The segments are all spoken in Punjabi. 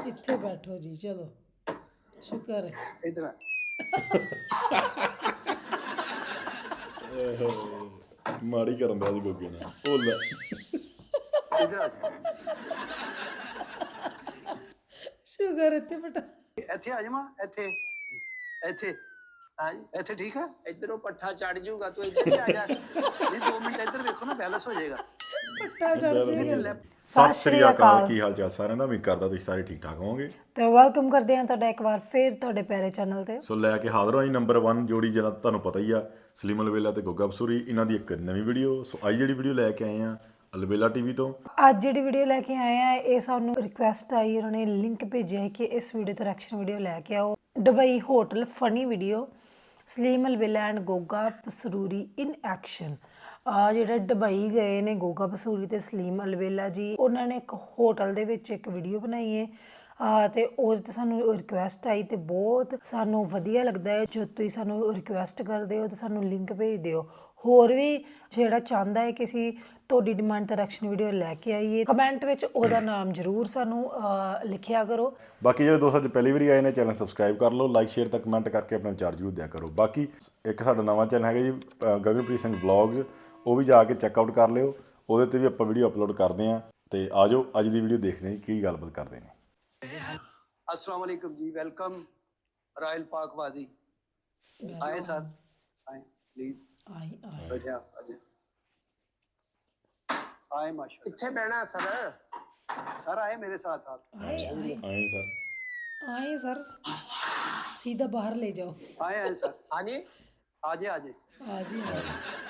ਇੱਥੇ ਬੈਠੋ ਜੀ ਚਲੋ ਸ਼ੁਕਰ ਹੈ इधर आ। ਮਾੜੀ ਕਰਨ ਦਾ ਜੀ ਗੋਗੇ ਨਾਲ ਉਹ ਲੈ इधर आ जा। ਸ਼ੁਕਰ ਇੱਥੇ ਬੈਠਾ ਇੱਥੇ ਆ ਜਾਵਾਂ ਇੱਥੇ ਇੱਥੇ ਹਾਂਜੀ ਇੱਥੇ ਠੀਕ ਹੈ ਇਧਰੋਂ ਪੱਠਾ ਚੜ ਜਾਊਗਾ ਤੂੰ ਇੱਧਰ ਹੀ ਆ ਜਾ ਨਹੀਂ 2 ਮਿੰਟ ਇੱਧਰ ਵੇਖੋ ਨਾ ਬੈਲੈਂਸ ਹੋ ਜਾਏਗਾ ਪੱਟਾ ਚੜ ਜਾਏਗਾ ਸਤਿ ਸ਼੍ਰੀ ਅਕਾਲ ਕੀ ਹਾਲ ਚਾਲ ਸਾਰਿਆਂ ਦਾ ਉਮੀਦ ਕਰਦਾ ਤੁਸੀਂ ਸਾਰੇ ਠੀਕ ਠਾਕ ਹੋਵੋਗੇ ਤੇ ਵੈਲਕਮ ਕਰਦੇ ਹਾਂ ਤੁਹਾਡਾ ਇੱਕ ਵਾਰ ਫੇਰ ਤੁਹਾਡੇ ਪਿਆਰੇ ਚੈਨਲ ਤੇ ਸੋ ਲੈ ਕੇ ਹਾਜ਼ਰ ਹਾਂ ਜੀ ਨੰਬਰ 1 ਜੋੜੀ ਜਿਹੜਾ ਤੁਹਾਨੂੰ ਪਤਾ ਹੀ ਆ ਸਲੀਮ ਅਲਵੇਲਾ ਤੇ ਗੋਗਾ ਬਸੂਰੀ ਇਹਨਾਂ ਦੀ ਇੱਕ ਨਵੀਂ ਵੀਡੀਓ ਸੋ ਅੱਜ ਜਿਹੜੀ ਵੀਡੀਓ ਲੈ ਕੇ ਆਏ ਆ ਅਲਵੇਲਾ ਟੀਵੀ ਤੋਂ ਅੱਜ ਜਿਹੜੀ ਵੀਡੀਓ ਲੈ ਕੇ ਆਏ ਆ ਇਹ ਸਾਨੂੰ ਰਿਕੁਐਸਟ ਆਈ ਉਹਨਾਂ ਨੇ ਲਿੰਕ ਭੇਜਿਆ ਹੈ ਕਿ ਇਸ ਵੀਡੀਓ ਤੇ ਰਿਐਕਸ਼ਨ ਵੀਡੀਓ ਲੈ ਕੇ ਆਓ Dubai hotel funny video Saleem ਅਲਵੇਲਾ and Goga Pasroori in action ਜਿਹੜਾ ਦੁਬਈ ਗਏ ਨੇ ਗੋਗਾ ਬਸੂਰੀ ਤੇ ਸਲੀਮ ਅਲਵੇਲਾ ਜੀ ਉਹਨਾਂ ਨੇ ਇੱਕ ਹੋਟਲ ਦੇ ਵਿੱਚ ਇੱਕ ਵੀਡੀਓ ਬਣਾਈ ਹੈ ਤੇ ਉਹਦੇ ਤੇ ਸਾਨੂੰ ਰਿਕੁਐਸਟ ਆਈ ਤੇ ਬਹੁਤ ਸਾਨੂੰ ਵਧੀਆ ਲੱਗਦਾ ਹੈ ਜਦੋਂ ਤੁਸੀਂ ਸਾਨੂੰ ਰਿਕੁਐਸਟ ਕਰਦੇ ਹੋ ਤੇ ਸਾਨੂੰ ਲਿੰਕ ਭੇਜਦੇ ਹੋ ਹੋਰ ਵੀ ਜਿਹੜਾ ਚਾਹੁੰਦਾ ਹੈ ਕਿ ਅਸੀਂ ਤੁਹਾਡੀ ਡਿਮਾਂਡ ਤੇ ਰਿਐਕਸ਼ਨ ਵੀਡੀਓ ਲੈ ਕੇ ਆਈਏ ਕਮੈਂਟ ਵਿੱਚ ਉਹਦਾ ਨਾਮ ਜ਼ਰੂਰ ਸਾਨੂੰ ਲਿਖਿਆ ਕਰੋ ਬਾਕੀ ਜਿਹੜੇ ਦੋਸਤ ਅੱਜ ਪਹਿਲੀ ਵਾਰੀ ਆਏ ਨੇ ਚੈਨਲ ਸਬਸਕ੍ਰਾਈਬ ਕਰ ਲਓ ਲਾਈਕ ਸ਼ੇਅਰ ਤੇ ਕਮੈਂਟ ਕਰਕੇ ਆਪਣਾ ਵਿਚਾਰ ਜ਼ਰੂਰ ਦਿਆ ਕਰੋ ਬਾਕੀ ਇੱਕ ਸਾਡਾ ਨਵਾਂ ਚੈਨਲ ਹੈਗਾ ਜੀ ਗਗਨਪ੍ਰੀਤ ਸਿੰਘ ਵਲੌਗਸ ਉਹ ਵੀ ਜਾ ਕੇ ਚੈੱਕਆਊਟ ਕਰ ਲਿਓ ਉਹਦੇ ਤੇ ਵੀ ਆਪਾਂ ਵੀਡੀਓ ਅਪਲੋਡ ਕਰਦੇ ਹਾਂ ਤੇ ਆਜੋ ਅੱਜ ਦੀ ਵੀਡੀਓ ਦੇਖਦੇ ਹਾਂ ਕੀ ਗੱਲਬਾਤ ਕਰਦੇ ਨੇ अस्सलाम वालेकुम जी वेलकम रॉयल पाक वादी आए सर आए प्लीज ਆਈ ਆਈ बैठे आप आ जाए आए माशा ਇੱਥੇ ਬਹਿਣਾ ਸਰ सर आए मेरे साथ आप ਆਏ ਆਏ ਆਏ ਸਰ ਆਏ ਸਰ सीधा बाहर ले जाओ आए आए सर ਹਾਂਜੀ आ जाए आ जाए आ जी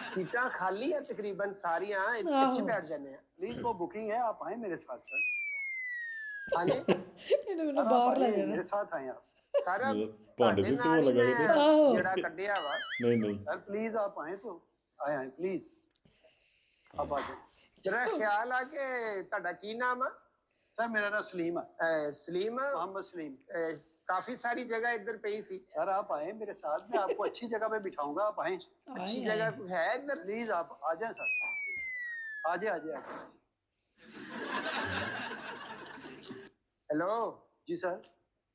ਸੀਟਾਂ ਖਾਲੀ ਆ ਤਕਰੀਬਨ ਸਾਰੀਆਂ ਇੱਥੇ ਆਹੋ। ਬੈਠ ਜਾਂਦੇ ਆ प्लीज वो बुकिंग है आप आए मेरे साथ सर ਹਾਂਜੀ ਇਹਨੂੰ ਮੈਨੂੰ आप ਬਾਹਰ ਲੈ आइए, ਜਾਣਾ मेरे साथ आए आप ਸਾਰਾ ਭਾਂਡੇ ਤੁਹਾਡੇ ਦੇ ਨਾਲ ਹੀ ਧੋ ਲਗਾ ਮੈਂ ਆਹੋ। ਜਿਹੜਾ ਕੱਢਿਆ ਵਾ ਨਹੀਂ ਨਹੀਂ सर प्लीज आप आए तो आए आए प्लीज आप आ जाए ਜਰਾ ਖਿਆਲ ਆ ਕਿ ਤੁਹਾਡਾ ਕੀ ਨਾਮ ਆ सर मेरा नाम सलीम है ਸਲੀਮ मोहम्मद सलीम ਕਾਫੀ ਸਾਰੀ ਜਗ੍ਹਾ ਇੱਧਰ ਪਈ ਸੀ सर आप आए मेरे साथ मैं आपको अच्छी जगह पे बिठाऊंगा आप आए ਅੱਛੀ ਜਗ੍ਹਾ ਕੋਈ ਹੈ ਇੱਧਰ प्लीज आप आ जाए सर आ जाए आ जाए ਹੈਲੋ जी सर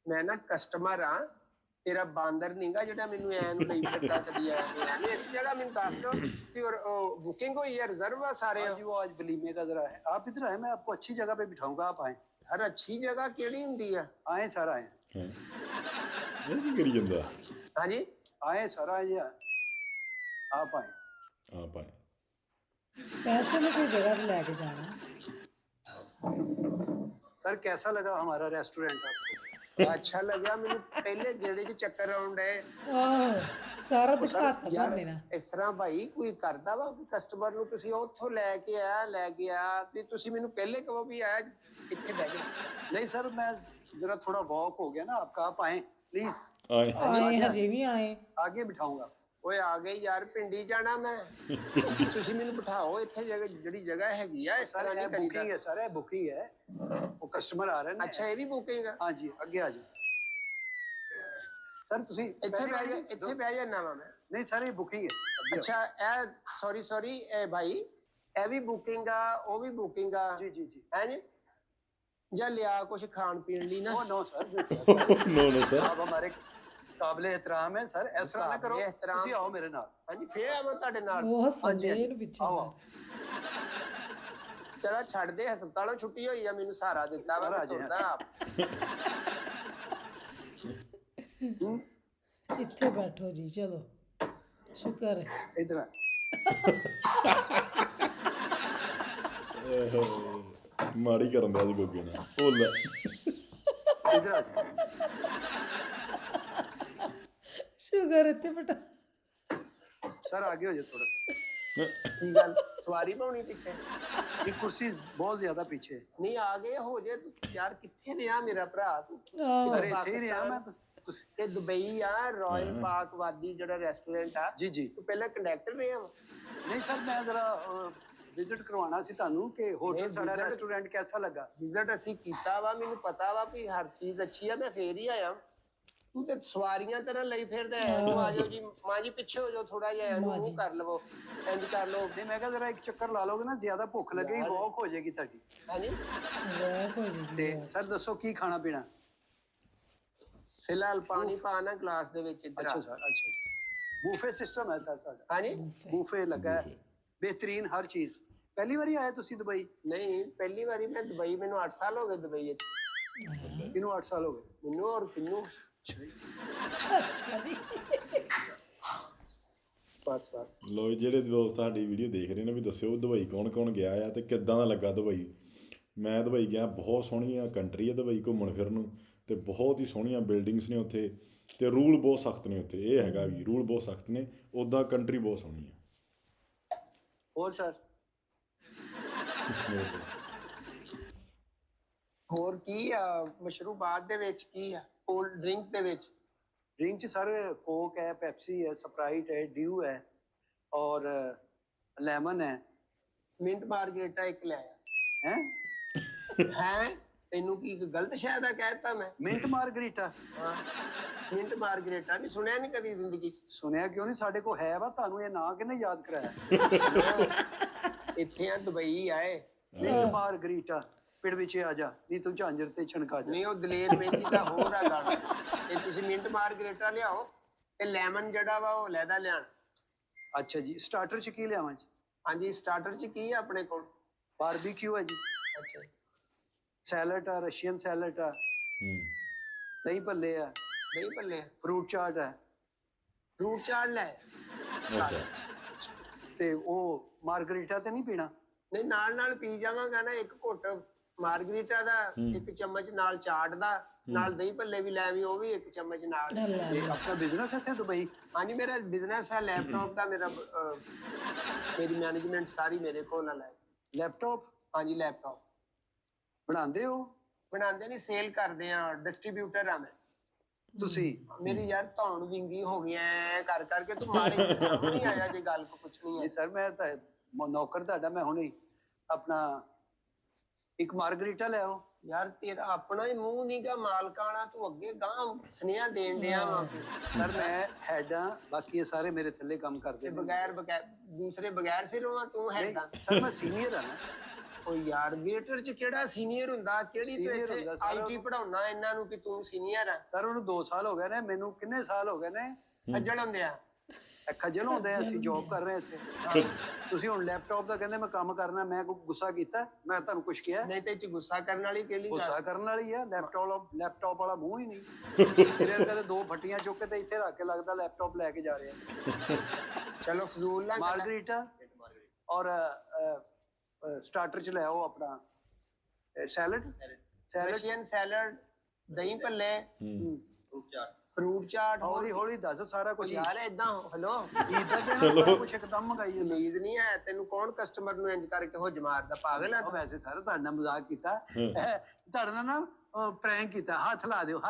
ਮੈਂ ਨਾ ਕਸਟਮਰ ਆ ਤੇਰਾ ਬਾਂਦਰ ਨਹੀਂਗਾ ਜਿਹੜਾ ਮੈਨੂੰ ਐ ਨੂੰ ਲਈ ਫਿਰਦਾ ਕਦੀ ਐ ਨਹੀਂ ਇੱਕ ਜਗ੍ਹਾ ਮੈਨੂੰ ਦੱਸ ਦਿਓ ਕਿ ਉਹ ਬੁਕਿੰਗ ਹੋਈ ਹੈ ਰਿਜ਼ਰਵ ਆ ਸਾਰੇ हाँ जी वो आज वलीमे का जरा है आप इधर आए मैं आपको अच्छी जगह पे बिठाऊंगा आप आए ਹਰ ਅੱਛੀ ਜਗ੍ਹਾ ਕਿਹੜੀ ਹੁੰਦੀ ਆ आए सर आए ਇਹ ਕੀ ਕਰੀ ਜਾਂਦਾ ਹਾਂਜੀ आए सर आए आप आए ਆ ਭਾਈ ਸਪੈਸ਼ਲ ਕੋਈ ਜਗ੍ਹਾ ਤੇ ਲੈ ਕੇ ਜਾਣਾ सर कैसा लगा हमारा रेस्टोरेंट आपको ਅੱਛਾ ਲੱਗਿਆ ਮੈਨੂੰ ਪਹਿਲੇ ਗੇੜੇ 'ਚ ਚੱਕਰ ਆਉਣ ਡਏ ਆਹੋ ਸਾਰਾ ਦਿਖਾਤਾ ਯਾਰ ਬੰਦੇ ਨਾ ਇਸ ਤਰ੍ਹਾਂ ਭਾਈ ਕੋਈ ਕਰਦਾ ਵਾ ਕਿ ਕਸਟਮਰ ਨੂੰ ਤੁਸੀਂ ਉੱਥੋਂ ਲੈ ਗਿਆ ਤੇ ਤੁਸੀਂ ਮੈਨੂੰ ਪਹਿਲੇ ਕਹੋ ਵੀ ਆ ਇੱਥੇ ਬਹਿ ਜਾ नहीं सर मैं जरा थोड़ा वॉक हो गया ना आपका आप आए प्लीज ਆਏ ਆਏ ਹਜੇ ਵੀ ਆਏ आगे बिठाऊंगा ਓਏ ਆ ਗਏ ਯਾਰ ਪਿੰਡੀ ਜਾਣਾ ਮੈਂ ਤੁਸੀਂ ਮੈਨੂੰ ਬਿਠਾਓ ਇੱਥੇ ਜਗ੍ਹਾ ਜਿਹੜੀ ਜਗ੍ਹਾ ਹੈਗੀ ਆ ਇਸ सर ਤਰ੍ਹਾਂ ये ਨਹੀਂ बुकिंग ਕਰੀਦਾ है सर ये बुकिंग है वो कस्टमर आ रहे हैं ना ਅੱਛਾ ਇਹ ਵੀ ਬੁਕਿੰਗ ਆ हाँ जी आगे आ जाओ सर तुसी ਇੱਥੇ ਬਹਿ ਜਾ ਇੱਥੇ ਬਹਿ ਜਾਣਾ ਵਾ ਮੈਂ नहीं सर ये बुकिंग है आगे आओ। ਅੱਛਾ ਇਹ ਸੌਰੀ ਇਹ ਭਾਈ ਇਹ ਵੀ ਬੁਕਿੰਗ ਆ ਉਹ ਵੀ ਬੁਕਿੰਗ ਆ जी जी जी ਹੈ ਜੀ ਜਾਂ ਲਿਆ ਕੁਝ ਖਾਣ ਪੀਣ ਲਈ ਨਾ नो नो सर ਨੋ ਨੋ ਸਰ आप हमारे काबिल एहतराम है सर ऐसा ना करो काबिल एहतराम। तुसी आओ मेरे नाल ਹਾਂਜੀ ਫੇਰ ਆ ਮੈਂ ਤੁਹਾਡੇ ਨਾਲ ਉਹ हाँ ਹੱਸਦੇ जी ਇਹਨੂੰ ਪਿੱਛੇ आओ ਸਾਰੇ। ਚਲਾ ਛੱਡ ਦੇ ਹਸਪਤਾਲੋਂ ਛੁੱਟੀ ਹੋਈ ਆ ਮੈਨੂੰ ਸਹਾਰਾ ਦਿੱਤਾ ਵਾ ਸਰ, ਮੈਂ ਆ ਜਾਏ। ਤੁਰਦਾ ਆਪ ਇੱਥੇ ਬੈਠੋ ਜੀ ਚਲੋ ਸ਼ੁਕਰ ਹੈ इधर आ। ਮਾੜੀ ਕਰਨ ਦਾ ਜੀ ਗੋਗੇ ਨਾਲ ਉਹ ਲੈ इधर आ जाओ ਸ਼ੁਕਰ ਇੱਥੇ ਬੈਠਾ सर आगे हो जाओ थोड़ा ਕੀ ਗੱਲ ਸਵਾਰੀ ਪਾਉਣੀ ਪਿੱਛੇ ये कुर्सी बहुत ज्यादा पीछे है ਨਹੀਂ ਆ ਗਏ ਹੋ ਜੇ ਤੂੰ ਯਾਰ ਕਿੱਥੇ ਰਿਹਾ ਮੇਰਾ ਭਰਾ ਤੂੰ ਆਹੋ अरे इतने ही रहा मैं ਇਹ ਦੁਬਈ ਆ ਰਾਇਲ ਪਾਕ ਵਾਦੀ ਜਿਹੜਾ ਰੈਸਟੋਰੈਂਟ ਆ जी जी ਤੂੰ ਪਹਿਲਾਂ ਕੰਡਕਟਰ ਰਿਹਾ ਵਾ नहीं सर मैं जरा विजिट करवाना सी तानू कि होटल नहीं, साड़ा visit- रेस्टोरेंट कैसा लगा ਵਿਜ਼ਿਟ ਅਸੀਂ ਕੀਤਾ ਵਾ ਮੈਨੂੰ ਪਤਾ ਵਾ ਵੀ ਹਰ ਚੀਜ਼ ਅੱਛੀ ਆ ਮੈਂ ਫੇਰ ਹੀ ਆਇਆ ਤੂੰ ਤੇ ਸਵਾਰੀਆਂ ਤਰ੍ਹਾਂ ਲਈ ਫਿਰਦਾ ਐ ਨੂੰ ਆ ਜਾਓ ਜੀ ਮਾਂ ਜੀ ਪਿੱਛੇ ਹੋ ਜਾਓ ਥੋੜਾ ਜਿਹਾ ਇਹਨੂੰ ਮੂੰਹ ਕਰ ਲਵੋ ਇੰਜ ਕਰ ਲਓ ਨਹੀਂ ਮੈਂ ਕਿਹਾ ਜ਼ਰਾ ਇੱਕ ਚੱਕਰ ਲਾ ਲੋਗੇ ਨਾ ਜ਼ਿਆਦਾ ਭੁੱਖ ਲੱਗੇਗੀ ਵਾਕ ਹੋ ਜਾਏਗੀ ਤੁਹਾਡੀ ਹਾਂਜੀ ਵਾਕ ਹੋ ਜਾਏਗੀ ਤੇ ਸਰ ਦੱਸੋ ਕੀ ਖਾਣਾ ਪੀਣਾ ਫਿਲਹਾਲ ਪਾਣੀ ਪਾਣਾ ਗਲਾਸ ਦੇ ਵਿੱਚ ਇੱਧਰ ਅੱਛਾ ਆ। ਸਰ ਅੱਛਾ ਬੂਫੇ ਸਿਸਟਮ ਹੈ ਸਰ ਸਾਡਾ ਹਾਂਜੀ ਬੂਫੇ ਲੱਗਾ ਹੈ ਬਿਹਤਰੀਨ ਹਰ ਚੀਜ਼ ਪਹਿਲੀ ਵਾਰੀ ਆਏ ਤੁਸੀਂ ਦੁਬਈ ਨਹੀਂ ਪਹਿਲੀ ਵਾਰੀ ਮੈਂ ਦੁਬਈ ਮੈਨੂੰ 8 ਸਾਲ ਹੋ ਗਏ ਦੁਬਈ ਵਿੱਚ ਕਿਹਨੂੰ 8 ਸਾਲ ਹੋ ਗਏ ਮੈਨੂੰ ਔਰ ਕਿੰਨੂੰ ਅੱਛਾ ਜੀ ਬਸ ਬਸ ਲੋ ਜਿਹੜੇ ਦੋਸਤ ਸਾਡੀ ਵੀਡੀਓ ਦੇਖ ਰਹੇ ਨੇ ਵੀ ਦੱਸਿਓ ਦੁਬਈ ਕੌਣ ਕੌਣ ਗਿਆ ਆ ਤੇ ਕਿੱਦਾਂ ਦਾ ਲੱਗਾ ਦੁਬਈ। ਮੈਂ ਦੁਬਈ ਗਿਆ, ਬਹੁਤ ਸੋਹਣੀ ਕੰਟਰੀ ਹੈ ਦੁਬਈ ਘੁੰਮਣ ਫਿਰਨ ਨੂੰ, ਤੇ ਬਹੁਤ ਹੀ ਸੋਹਣੀਆਂ ਬਿਲਡਿੰਗਸ ਨੇ ਉੱਥੇ, ਤੇ ਰੂਲ ਬਹੁਤ ਸਖਤ ਨੇ ਉੱਥੇ। ਇਹ ਹੈਗਾ ਵੀ ਰੂਲ ਬਹੁਤ ਸਖਤ ਨੇ, ਉੱਦਾਂ ਕੰਟਰੀ ਬਹੁਤ ਸੋਹਣੀ ਹੈ। ਹੋਰ ਸਰ ਹੋਰ ਕੀ ਆ ਮਸ਼ਰੂਬਾਤ ਦੇ ਵਿੱਚ ਕੀ ਆ ਕੋਲਡ ਡਰਿੰਕ ਦੇ ਵਿੱਚ ड्रिंक च सर कोक है पेप्सी है स्प्राइट है ड्यू है और लेमन है ਮਿੰਟ ਮਾਰਗਰੇਟਾ ਇੱਕ ਲੈ ਆ हैं ਹੈ ਤੈਨੂੰ ਕੀ ਗਲਤ ਸ਼ਾਇਦ ਆ ਕਹਿਤਾ ਮੈਂ मिंट मार्गरीटा ਹਾਂ ਮਿੰਟ ਮਾਰਗਰੇਟਾ ਨਹੀਂ ਸੁਣਿਆ ਨਹੀਂ ਕਦੀ ਜ਼ਿੰਦਗੀ ਚ सुनिया क्यों नहीं साडे को है वा तानू ये ना किने याद कराया ਇੱਥੇ ਆ ਦੁਬਈ ਆਏ मिंट मार्गरीटा पिंड विच आ जा नहीं तू झांझर ते छणका जा ਨਹੀਂ ਉਹ ਦਲੇਰ ਮਹਿੰਦੀ ਦਾ ਹੋਰ ਆ ਗਾਣਾ ਤੇ ਤੁਸੀਂ ਮਿੰਟ ਮਾਰਗਰੇਟਾ ਲਿਆਓ ਤੇ ਲੈਮਨ ਜਿਹੜਾ ਵਾ ਉਹ ਲੈਦਾ ਲਿਆਣ। अच्छा जी स्टार्टर च की लियावां जी ਹਾਂਜੀ ਸਟਾਰਟਰ ਚ ਕੀ ਆ ਆਪਣੇ ਕੋਲ बारबेक्यू है जी ਅੱਛਾ सैलड है रशियन सैलड है दही भल्ले है ਦਹੀਂ ਭੱਲੇ फ्रूट चाट है ਫਰੂਟ ਚਾਟ ਲੈ ਅੱਛਾ ते ओ मार्गरीटा ते नहीं पीना ਨਹੀਂ ਨਾਲ ਨਾਲ ਪੀ ਜਾਵਾਂਗਾ ਨਾ ਇੱਕ ਘੁੱਟ ਮਾਰਗਰੀਟਾ ਦਾ ਇੱਕ ਚਮਚ ਨਾਲ ਚਾਟ ਦਾ ਨਾਲ ਦਹੀਂ ਭੱਲੇ ਵੀ ਲੈ ਵੀ ਉਹ ਵੀ ਇੱਕ ਚਮਚ ਨਾਲ। ये अपना बिजनेस है थे दुबई ਹਾਂਜੀ ਮੇਰਾ ਬਿਜ਼ਨਸ ਹੈ ਲੈਪਟਾਪ ਦਾ ਮੇਰਾ ਮੇਰੀ ਮੈਨੇਜਮੈਂਟ ਸਾਰੀ ਮੇਰੇ ਕੋਲ ਹੈ। लैपटॉप ਹਾਂਜੀ ਲੈਪਟਾਪ बनांदे हो ਬਣਾਉਂਦੇ ਨਹੀਂ ਸੇਲ ਕਰਦੇ ਆ ਡਿਸਟ੍ਰੀਬਿਊਟਰ ਆ ਮੈਂ। तुसी ਮੇਰੀ ਯਾਰ ਧੌਣ ਵਿੰਗੀ ਹੋ ਗਈ ਐ ਕਰ ਕਰਕੇ ਤੂੰ ਮਾਰੇ ਤੇ ਸਮਝ ਨਹੀਂ ਆਇਆ ਜੇ ਗੱਲ ਕੋ ਪੁੱਛਣੀ ਹੈ। नहीं सर मैं तो नौकर ਤੁਹਾਡਾ ਮੈਂ ਹੁਣੇ ਆਪਣਾ ਇੱਕ ਮਾਰਗਰੀਟਾ ਲੈ ਆਓ ਯਾਰ ਤੇਰਾ ਆਪਣਾ ਹੀ ਮੂੰਹ ਨੀਗਾ ਮਾਲਕਾਣਾ ਤੂੰ ਅੱਗੇ ਗਾਂ ਸੁਨੇਹਾ ਦੇਣ ਡਿਆ ਵਾ ਸਰ ਮੈਂ ਹੈਡ ਆ ਬਾਕੀ ਇਹ ਸਾਰੇ ਮੇਰੇ ਥੱਲੇ ਕੰਮ ਕਰਦੇ ਤੇ ਨੇ ਬਗੈਰ ਦੂਸਰੇ ਬਗੈਰ ਸਿਰੋਂ ਆ ਤੂੰ ਹੈਗਾ। ਸਰ ਮੈਂ ਸੀਨੀਅਰ ਆ ਨਾ ਓ ਯਾਰ ਵੇਟਰ ਚ ਕਿਹੜਾ ਸੀਨੀਅਰ ਹੁੰਦਾ ਕਿਹੜੀ ਤੂੰ Senior ਇੱਥੇ ਹੁੰਦਾ ਸਾਰਾ ਆਈਟੀ ਪੜਾਉਣਾ ਇਹਨਾਂ ਨੂੰ ਕਿ ਤੂੰ ਸੀਨੀਅਰ ਆ ਸਰ ਉਹਨੂੰ 2 ਸਾਲ ਹੋ ਗਏ ਨੇ ਮੈਨੂੰ ਕਿੰਨੇ ਸਾਲ ਹੋ ਗਏ ਨੇ ਖੱਜਲ ਹੁੰਦੇ ਆ। ਖੱਜਲ ਹੁੰਦੇ ਆ ਅਸੀਂ ਜੌਬ ਕਰ ਰਹੇ ਇੱਥੇ ਤੁਸੀਂ ਹੁਣ ਲੈਪਟਾਪ ਦਾ ਕਹਿੰਦੇ ਮੈਂ ਕੰਮ ਕਰਨਾ ਮੈਂ ਕੋਈ ਗੁੱਸਾ ਕੀਤਾ ਮੈਂ ਤੁਹਾਨੂੰ ਕੁਝ ਕਿਹਾ ਨਹੀਂ ਤੇ ਚ ਗੁੱਸਾ ਕਰਨ ਵਾਲੀ ਕਿਹੜੀ ਗੱਲ ਗੁੱਸਾ ਕਰਨ ਵਾਲੀ ਆ ਲੈਪਟਾਪ ਵਾਲਾ ਮੂੰਹ ਹੀ ਨਹੀਂ ਤੇਰੇ ਵਰਗਾ ਤੇ 2 ਫੱਟੀਆਂ ਚੁੱਕ ਕੇ ਤੇ ਇੱਥੇ ਰੱਖ ਕੇ ਲੱਗਦਾ ਲੈਪਟਾਪ ਲੈ ਕੇ ਜਾ ਰਿਹਾ ਚਲੋ ਫਜ਼ੂਲ ਨਾ ਗੱਲ। ਮਾਰਗਰੀਟਾ ਔਰ ਸਟਾਰਟਰ ਚ ਲੈ ਆਓ ਆਪਣਾ salad Russian salad dahi bhalle fruit chaat ਹੌਲੀ ਹੌਲੀ ਦੱਸ ਸਾਰਾ ਕੁਝ ਯਾਰ ਏਦਾਂ ਹਲੋ ਇੱਧਰ ਦੇ ਨਾ ਸਾਰਾ ਕੁਝ ਇੱਕਦਮ ਮੰਗਾਈ ਉਮੀਦ ਨਹੀਂ ਹੈ ਤੈਨੂੰ ਕੌਣ ਕਸਟਮਰ ਨੂੰ ਇੰਜ ਕਰਕੇ ਹੁੱਜ ਮਾਰਦਾ ਪਾਗਲ ਆ ਉਹ ਵੈਸੇ ਸਰ ਤੁਹਾਡੇ ਨਾਲ ਮਜ਼ਾਕ ਕੀਤਾ ਤੁਹਾਡੇ ਨਾਲ ਨਾ ਪ੍ਰੈਂਕ ਕੀਤਾ ਹੱਥ ਲਾ ਦਿਓ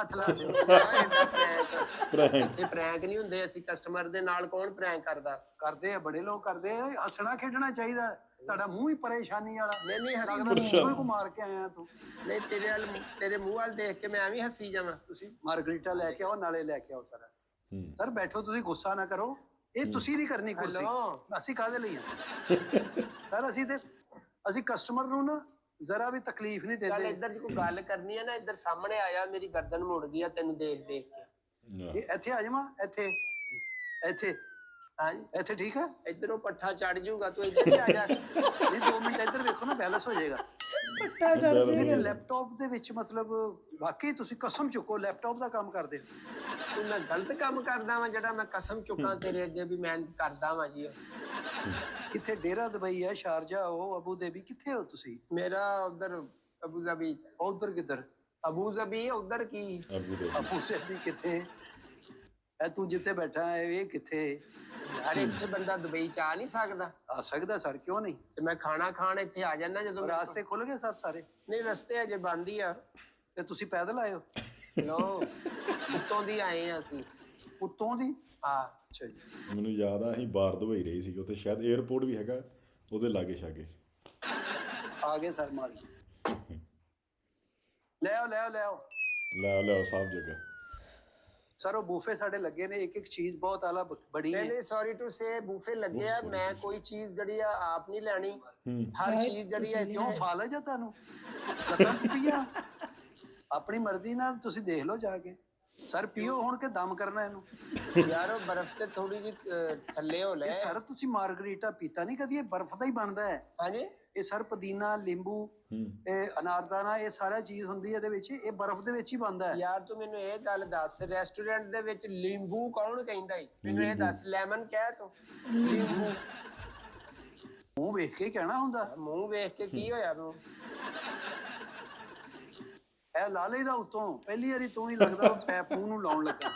ਇੱਥੇ ਪ੍ਰੈਂਕ ਨਹੀਂ ਹੁੰਦੇ ਅਸੀਂ ਕਸਟਮਰ ਦੇ ਨਾਲ ਕੌਣ ਪ੍ਰੈਂਕ ਕਰਦਾ ਕਰਦੇ ਆ ਬੜੇ ਲੋਕ ਕਰਦੇ ਆ ਹੱਸਣਾ ਖੇਡਣਾ ਚਾਹੀਦਾ ਤੁਹਾਡਾ ਮੂੰਹ ਹੀ ਪਰੇਸ਼ਾਨੀ ਵਾਲਾ ਨਹੀਂ ਨਹੀਂ ਹੱਸੀ ਲੱਗਦਾ ਪਿੱਛੋਂ ਹੀ ਕੋ ਮਾਰ ਕੇ ਆਇਆ ਤੂੰ ਨਹੀਂ ਤੇਰੇ ਮੂੰਹ ਵੱਲ ਦੇਖ ਕੇ ਮੈਂ ਐਵੇਂ ਹੱਸੀ ਜਾਵਾਂ। ਤੁਸੀਂ ਮਾਰਗਰੀਟਾ ਲੈ ਕੇ ਆਓ ਨਾਲੇ ਲੈ ਕੇ ਆਓ ਸਾਰਾ ਸਰ ਬੈਠੋ ਤੁਸੀਂ ਗੁੱਸਾ ਨਾ ਕਰੋ ਇਹ ਤੁਸੀਂ ਨਹੀਂ ਕਰਨੀ ਕੁਰਸੀ ਹੈਲੋ। ਅਸੀਂ ਕਾਹਦੇ ਲਈ ਸਰ ਅਸੀਂ ਕਸਟਮਰ ਨੂੰ ਨਾ ਜ਼ਰਾ ਵੀ ਤਕਲੀਫ ਨਹੀਂ ਚੱਲ ਦਿੰਦੇ ਇੱਧਰ ਜੇ ਕੋਈ ਗੱਲ ਕਰਨੀ ਹੈ ਨਾ ਇੱਧਰ ਸਾਹਮਣੇ ਆਇਆ ਮੇਰੀ ਗਰਦਨ ਮੁੜ ਗਈ ਆ ਤੈਨੂੰ ਦੇਖ ਦੇਖ ਕੇ। ਇਹ ਇੱਥੇ ਆ ਜਾਵਾਂ ਇੱਥੇ ਹਾਂਜੀ ਇੱਥੇ ਠੀਕ ਹੈ ਇੱਧਰੋਂ ਪੱਠਾ ਚੜ ਜਾਊਗਾ ਤੂੰ ਇੱਧਰ ਹੀ ਆ ਜਾ। ਨਹੀਂ 2 ਮਿੰਟ ਇੱਧਰ ਵੇਖੋ ਨਾ ਬੈਲੈਂਸ ਹੋ ਜਾਏਗਾ ਪੱਟਾ ਚੜ ਲੇਕਿਨ ਲੈਪਟਾਪ ਦੇ ਵਿੱਚ ਮਤਲਬ ਵਾਕਈ ਤੁਸੀਂ ਕਸਮ ਚੁੱਕੋ ਲੈਪਟਾਪ ਦਾ ਕੰਮ ਕਰਦੇ ਹੋ ਤੂੰ ਮੈਂ ਗਲਤ ਕੰਮ ਕਰਦਾ ਵਾਂ ਜਿਹੜਾ ਮੈਂ ਕਸਮ ਚੁੱਕਾਂ ਤੇਰੇ ਅੱਗੇ ਵੀ ਮੈਂ ਕਰਦਾ ਵਾਂ ਜੀ। ਕਿੱਥੇ ਡੇਰਾ ਦੁਬਈ ਹੈ ਸ਼ਾਰਜਾ ਉਹ ਅਬੂ ਧਾਬੀ ਕਿੱਥੇ ਹੋ ਤੁਸੀਂ ਮੇਰਾ ਉਧਰ ਅਬੂ ਜ਼ਬੀ ਉਧਰ ਕਿੱਧਰ ਅਬੂ ਜ਼ਬੀ ਉਧਰ ਕੀ ਅਬੂ ਧਾਬੀ ਕਿੱਥੇ ਐ ਤੂੰ ਜਿੱਥੇ ਬੈਠਾ ਹੈ ਇਹ ਕਿੱਥੇ ਯਾਰ ਇੱਥੇ ਬੰਦਾ ਦੁਬਈ ਚ ਆ ਨਹੀਂ ਸਕਦਾ ਆ ਸਕਦਾ ਸਰ ਕਿਉਂ ਨਹੀਂ ਤੇ ਮੈਂ ਖਾਣਾ ਖਾਣ ਇੱਥੇ ਆ ਜਾਣਾ ਜਦੋਂ ਰਾਸਤੇ ਖੁੱਲ ਗਏ ਸਰ ਸਾਰੇ ਨਹੀਂ ਰਸਤੇ ਅਜੇ ਬੰਦ ਹੀ ਆ। ਤੇ ਤੁਸੀਂ ਪੈਦਲ ਆਏ ਹੋ ਲੋ ਉੱਤੋਂ ਦੀ ਆਏ ਆ ਅਸੀਂ ਉੱਤੋਂ ਦੀ ਹਾਂ। ਅੱਛਾ ਜੀ ਮੈਨੂੰ ਯਾਦ ਆ ਅਸੀਂ ਬਾਹਰ ਦੁਬਈ ਰਹੀ ਸੀ ਉੱਥੇ ਸ਼ਾਇਦ 에ਅਰਪੋਰਟ ਵੀ ਹੈਗਾ ਉਹਦੇ ਲਾਗੇ ਛਾਗੇ ਆ ਗਏ ਸਰ ਮਾਲ ਲੈ ਆਓ ਲੈ ਸਭ ਜਗ੍ਹਾ ਸਰ ਉਹ ਬੂਫੇ ਸਾਡੇ ਲੱਗੇ ਨੇ, ਇੱਕ ਇੱਕ ਚੀਜ਼ ਬਹੁਤ ਆਲਾ ਬੜੀ ਨਹੀਂ ਹੈ। ਨਹੀਂ ਸੌਰੀ ਟੂ ਸੇ ਬੂਫੇ ਲੱਗੇ ਆ, ਮੈਂ ਕੋਈ ਚੀਜ਼ ਜਿਹੜੀ ਆ ਆਪ ਨਹੀਂ ਲੈਣੀ, ਹਰ ਚੀਜ਼ ਜਿਹੜੀ ਆ ਕਿਉਂ ਇੱਥੇ ਫਾਲਜ ਆ ਤੁਹਾਨੂੰ? ਲੱਤਾਂ ਟੁੱਟੀਆਂ? ਆਪਣੀ ਮਰਜ਼ੀ ਨਾਲ ਤੁਸੀਂ ਦੇਖ ਲਓ ਜਾ ਕੇ। ਸਰ ਪੀਓ ਹੁਣ ਕਿ ਦਮ ਕਰਨਾ ਇਹਨੂੰ? ਯਾਰ ਉਹ ਬਰਫ਼ ਤੇ ਥੋੜੀ ਜਿਹੀ ਥੱਲੇ ਹੋ ਲੈ। ਇਹ ਸਰ ਤੁਸੀਂ ਮਾਰਗਰੀਟਾ ਪੀਤਾ ਨਹੀਂ ਕਦੀ? ਇਹ ਬਰਫ਼ ਦਾ ਹੀ ਬਣਦਾ ਹੈ। ਹਾਂਜੀ ਇਹ ਸਰ ਪੁਦੀਨਾ, ਨਿੰਬੂ, ਇਹ ਅਨਾਰਦਾਨਾ, ਇਹ ਸਾਰਾ ਚੀਜ਼ ਹੁੰਦੀ ਹੈ ਇਹਦੇ ਵਿੱਚ। ਇਹ ਬਰਫ਼ ਦੇ ਵਿੱਚ ਹੀ ਬਣਦਾ ਹੈ। ਯਾਰ ਤੂੰ ਮੈਨੂੰ ਇਹ ਗੱਲ ਦੱਸ, ਰੈਸਟੋਰੈਂਟ ਦੇ ਵਿੱਚ ਨਿੰਬੂ ਕੌਣ ਕਹਿੰਦਾ ਈ? ਮੈਨੂੰ ਇਹ ਦੱਸ, ਲੈਮਨ ਕਹਿ ਤੂੰ। ਨਿੰਬੂ ਮੂੰਹ ਵੇਖ ਕੇ ਕਹਿਣਾ ਹੁੰਦਾ। ਮੂੰਹ ਵੇਖ ਕੇ ਕੀ ਹੋਇਆ ਤੂੰ? ਇਹ ਲਾਲੇ ਦਾ ਉਤੋਂ ਪਹਿਲੀ ਵਾਰੀ ਤੂੰ ਹੀ ਲੱਗਦਾ ਪੈਪ ਮੂੰਹ ਨੂੰ ਲਾਉਣ ਲੱਗਾ।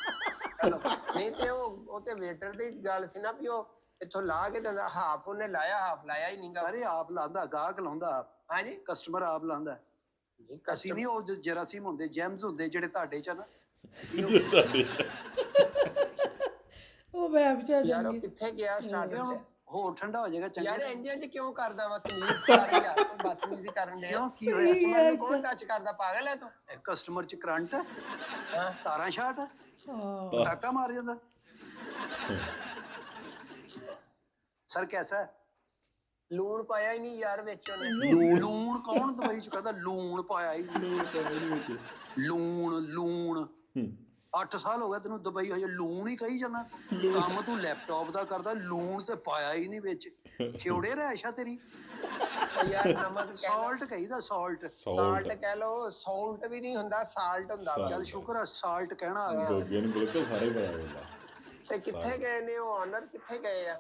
ਹੈਲੋ। ਨਹੀਂ ਤੇ ਉਹ ਤੇ ਵੇਟਰ ਦੀ ਗੱਲ ਸੀ ਨਾ ਵੀ ਉਹ ਇੱਥੋਂ ਲਾ ਕੇ ਦਿੰਦਾ, ਹਾਫ ਉਹਨੇ ਲਾਇਆ, ਹਾਫ ਲਾਇਆ ਹੀ ਨਹੀਂਗਾ। ਸਾਰੇ ਆਪ ਲਾਉਂਦਾ, ਗਾਹਕ ਲਾਉਂਦਾ ਆਪ, ਹਾਂਜੀ ਕਸਟਮਰ ਆਪ ਲਾਉਂਦਾ। ਅਸੀਂ ਨਹੀਂ ਉਹ ਜਰਾਸੀਮ ਹੁੰਦੇ, ਜੈਮਸ ਹੁੰਦੇ ਜਿਹੜੇ ਤੁਹਾਡੇ ਚ ਆ ਨਾ। ਉਹ ਵੈਬ ਚ ਆ ਯਾਰ ਉਹ ਜਾਣਗੇ। ਕਿੱਥੇ ਗਿਆ ਸਟਾਰਟਰ ਹੁਣ ਤੇ? ਹੋਰ ਠੰਡਾ ਹੋ ਜਾਏਗਾ ਚੰਗਾ। ਯਾਰ ਇੰਜਨ ਚ ਕਿਉਂ ਕਰਦਾ ਵਾ? ਤਮੀਜ਼ ਕਰ ਯਾਰ, ਕੋਈ ਬਦਤਮੀਜ਼ੀ ਕਰਨ ਡਿਆ। ਕਿਉਂ ਕੀ ਹੋਇਆ? ਕਸਟਮਰ ਨੂੰ ਕੌਣ ਟੱਚ ਕਰਦਾ? ਪਾਗਲ ਹੈ ਤੂੰ? ਕਸਟਮਰ ਚ ਕਰੰਟ ਹੈ, ਹਾਂ ਤਾਰਾਂ ਸ਼ਾਰਟ ਹੈ, ਹਾਂ ਪਟਾਕਾ ਮਾਰ ਜਾਂਦਾ। ਸਰ ਕੈਸਾ ਹੈ? ਲੂਣ ਪਾਇਆ ਹੀ ਨਹੀਂ ਯਾਰ ਵਿੱਚ ਉਹਨੇ। ਲੂਣ ਕੌਣ ਦਵਾਈ ਚ ਕਹਿੰਦਾ ਲੂਣ ਪਾਇਆ ਹੀ ਨਹੀਂ? ਲੂਣ 8 ਸਾਲ ਹੋ ਗਏ ਤੈਨੂੰ ਦੁਬਈ ਹਜੇ ਲੂਣ ਹੀ ਕਹੀ ਜਾਂਦਾ। ਕੰਮ ਤੂੰ ਲੈਪਟਾਪ ਦਾ ਕਰਦਾ, ਲੂਣ ਤੇ ਪਾਇਆ ਹੀ ਨਹੀਂ ਵਿੱਚ। ਛਿਉੜੇ ਰਹਿਸ਼ਾ ਤੇਰੀ। ਉਹ ਯਾਰ ਨਮਕ ਸਾਲਟ ਕਹੀਦਾ, ਸਾਲਟ। ਸਾਲਟ ਕਹਿ ਲੋ, ਸਾਲਟ ਵੀ ਨਹੀਂ ਹੁੰਦਾ, ਸਾਲਟ ਹੁੰਦਾ ਵਾ। ਚੱਲ ਸ਼ੁਕਰ ਆ ਸਾਲਟ ਕਹਿਣਾ ਆ ਗਿਆ। ਗੋਗੇ ਨੂੰ ਬਿਲਕੁਲ ਸਾਰੇ ਪਤਾ ਹੁੰਦਾ। ਤੇ ਕਿੱਥੇ ਗਏ ਨੇ ਉਹ ਆਨਰ? ਕਿੱਥੇ ਗਏ ਆ?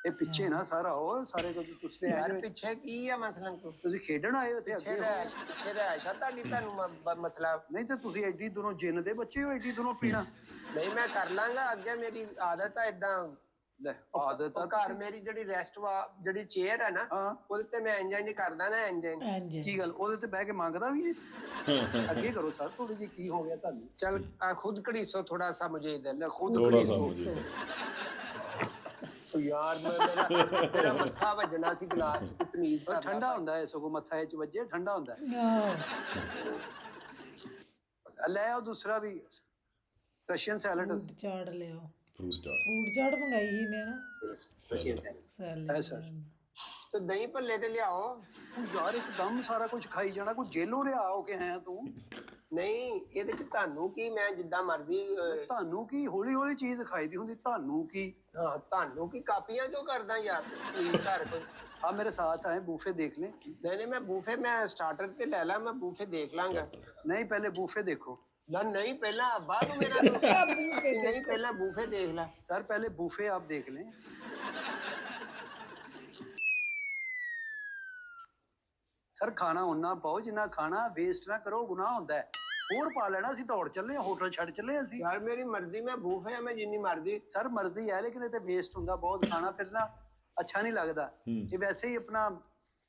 ਇਹ ਪਿੱਛੇ ਨਾ ਸਾਰਾ ਉਹ ਸਾਰੇ ਕੁਝ ਤੁਸੀਂ ਯਾਰ ਆਏ ਪਿੱਛੇ ਕੀ ਆ ਮਸਲਨ ਕੋ? ਤੁਸੀਂ ਖੇਡਣ ਆਏ ਹੋ ਤੇ ਅੱਗੇ ਹੋ। ਪਿੱਛੇ ਰਹਿਸ਼ਾ ਤੁਹਾਡੀ, ਤੁਹਾਨੂੰ ਮਸਲਾ ਨਹੀਂ ਤੇ ਤੁਸੀਂ ਐਡੀ ਦੂਰੋਂ ਜਿੰਨ ਦੇ ਬੱਚੇ ਹੋ, ਐਡੀ ਦੂਰੋਂ ਪੀਣਾ। ਨਹੀਂ ਮੈਂ ਕਰ ਲਾਂਗਾ ਅੱਗੇ, ਮੇਰੀ ਆਦਤ ਆ ਇਦਾਂ। ਲੈ ਆਦਤ ਆ। ਘਰ ਮੇਰੀ ਜਿਹੜੀ ਰੈਸਟ ਜਿਹੜੀ ਚੇਅਰ ਹੈ ਨਾ, ਹਾਂ ਉਹਦੇ ਤੇ ਮੈਂ ਇੰਜ ਕਰਦਾ ਨਾ, ਇੰਜ ਇੰਜ ਕੀ ਗੱਲ ਉਹਦੇ ਤੇ ਬਹਿ ਕੇ ਮੰਗਦਾ ਵੀ ਹੈ? ਅੱਗੇ ਕਰੋ ਸਰ, ਥੋੜੀ ਜੀ ਕੀ ਹੋ ਗਿਆ ਤੁਹਾਨੂੰ? ਚਲ ਖੁਦ ਘੜੀਸੋ ਥੋੜਾ ਸਾ ਮੁਝੇ ਇਧਰ। ਲੈ ਖੁਦ ਥੋੜਾ ਕਰੀ ਸਾ ਸੋ। ਮੁਝੇ। ਯਾਰ ਮੇਰਾ ਮੱਥਾ ਵੱਜਣਾ ਸੀ ਗਲਾਸ ਚ, ਤਮੀਜ਼ ਕਰ। ਠੰਡਾ ਹੁੰਦਾ ਹੈ ਸਗੋਂ, ਮੱਥਾ ਇਹ ਚ ਵੱਜੇ ਠੰਡਾ ਹੁੰਦਾ ਹੈ। ਆਹ ਲੈ ਆਓ ਦੂਸਰਾ ਵੀ, ਰਸ਼ੀਅਨ ਸੈਲਡ। ਫੂਡ ਚਾਟ ਲਿਆਓ। ਫਰੂਟ ਚਾਟ ਫੂਡ ਚਾਟ ਮੰਗਾਈ ਹੀ ਨੇ ਨਾ। Russian salad. Salad sir. ਤੇ ਦਹੀਂ ਭੱਲੇ ਤੇ ਲਿਆਓ। ਤੂੰ ਯਾਰ ਇੱਕਦਮ ਸਾਰਾ ਕੁਝ ਖਾਈ ਜਾਣਾ, ਕੋਈ ਜੇਲੋਂ ਰਿਹਾ ਹੋ ਕੇ ਆਇਆ ਤੂੰ? ਨਹੀਂ ਇਹਦੇ ਚ ਤੁਹਾਨੂੰ ਕੀ, ਮੈਂ ਜਿੱਦਾਂ ਮਰਜ਼ੀ ਤੁਹਾਨੂੰ ਕੀ ਹੌਲੀ ਹੌਲੀ ਚੀਜ਼ ਖਾਈ ਦੀ ਹੁੰਦੀ? ਤੁਹਾਨੂੰ ਕੀ? ਹਾਂ ਤੁਹਾਨੂੰ ਕੀ, ਕਾਪੀਆਂ ਕਿਉਂ ਕਰਦਾ ਯਾਰ? ਪਲੀਜ਼ ਘਰ ਕੋਈ। ਆ ਮੇਰੇ ਸਾਥ ਆਏ, ਬੂਫੇ ਦੇਖ ਲੈ। ਨਹੀਂ ਨਹੀਂ ਮੈਂ ਬੂਫੇ, ਮੈਂ ਸਟਾਰਟਰ ਤੇ ਲੈ ਲਾ, ਮੈਂ ਬੂਫੇ ਦੇਖ ਲਾਂਗਾ। ਨਹੀਂ ਪਹਿਲੇ ਬੂਫੇ ਦੇਖੋ। ਨਾ ਨਹੀਂ ਪਹਿਲਾਂ ਬਾਅਦ ਮੇਰਾ ਨਹੀਂ, ਪਹਿਲਾਂ ਬੂਫੇ ਦੇਖ ਲੈ। सर पहले बूफे आप देख लें। सर खाना उन्ना पाओ जिन्ना खाना, वेस्ट ना करो, गुनाह होता है। और पा लेना सी दौड़ चले, होटल छड़ चले असी। यार मेरी मर्जी, मैं बूफे है, मैं जिन्नी मर्जी। सर मर्जी है लेकिन ये वेस्ट होंदा बहुत खाना, फिर ना अच्छा नहीं लगता। ये वैसे ही अपना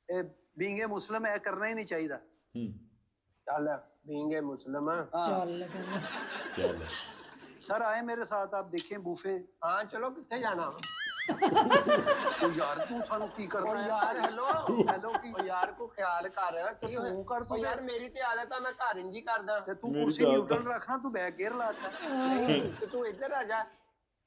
बीइंग ए मुस्लिम है करना ही नहीं चाहिए। चल बीइंग ए मुस्लिम। ਚੱਲ ਕਹਿੰਦਾ ਚੱਲ सर आए मेरे साथ, आप देखें बूफे। हाँ चलो कितने जाना? ओ यार तू सानू की करना है यार हेलो हेलो की ओ यार को ख्याल कर की तू होया? कर, तू ओ यार मेरी ते आदत है, मैं घर इंज ही करदा। ते तू मेरी कुर्सी तो न्यूट्रल रखना, तू बैक गियर लाता। नहीं ते तू इधर आ जा